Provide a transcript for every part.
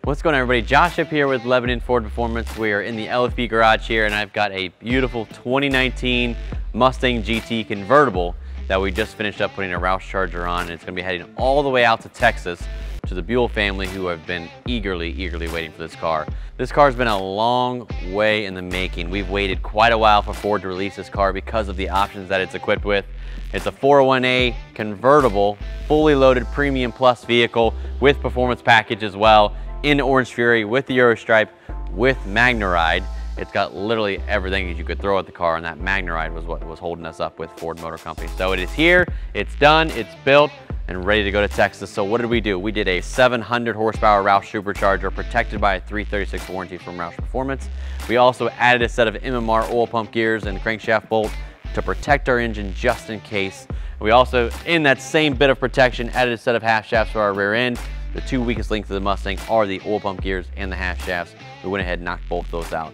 What's going on, everybody? Josh up here with Lebanon Ford Performance. We are in the LFP garage here, and I've got a beautiful 2019 Mustang GT convertible that we just finished up putting a Roush charger on, and it's going to be heading all the way out to Texas to the Buell family, who have been eagerly waiting for this car. This car's been a long way in the making. We've waited quite a while for Ford to release this car because of the options that it's equipped with. It's a 401A convertible, fully loaded premium plus vehicle with performance package as well, in Orange Fury, with the Euro Stripe, with MagneRide. It's got literally everything that you could throw at the car, and that MagneRide was what was holding us up with Ford Motor Company. So it is here, it's done, it's built, and ready to go to Texas. So what did we do? We did a 700 horsepower Roush supercharger protected by a 336 warranty from Roush Performance. We also added a set of MMR oil pump gears and crankshaft bolt to protect our engine just in case. We also, in that same bit of protection, added a set of half shafts for our rear end. The two weakest links of the Mustang are the oil pump gears and the half shafts. We went ahead and knocked both those out.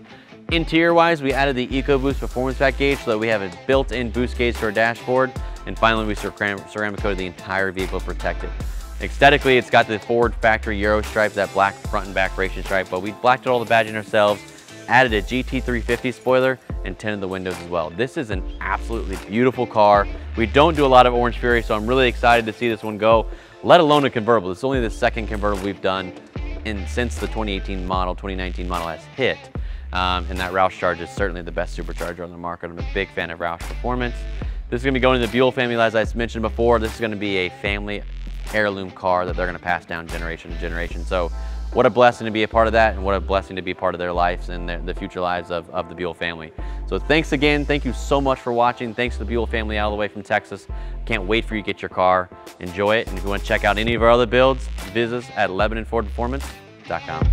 Interior wise, we added the EcoBoost Performance Pack Gauge so that we have a built-in boost gauge to our dashboard. And finally, we ceramic coated the entire vehicle protected. Aesthetically, it's got the Ford factory Euro stripe, that black front and back racing stripe, but we blacked out all the badging ourselves, added a GT350 spoiler, and tinted the windows as well. This is an absolutely beautiful car. We don't do a lot of Orange Fury, so I'm really excited to see this one go, let alone a convertible. It's only the second convertible we've done since the 2019 model has hit. And that Roush charger is certainly the best supercharger on the market. I'm a big fan of Roush Performance. This is going to be going to the Buell family, as I mentioned before. This is going to be a family heirloom car that they're going to pass down generation to generation. So what a blessing to be a part of that, and what a blessing to be part of their lives and the future lives of the Buell family. So thanks again. Thank you so much for watching. Thanks to the Buell family all the way from Texas. Can't wait for you to get your car. Enjoy it. And if you want to check out any of our other builds, visit us at LebanonFordPerformance.com.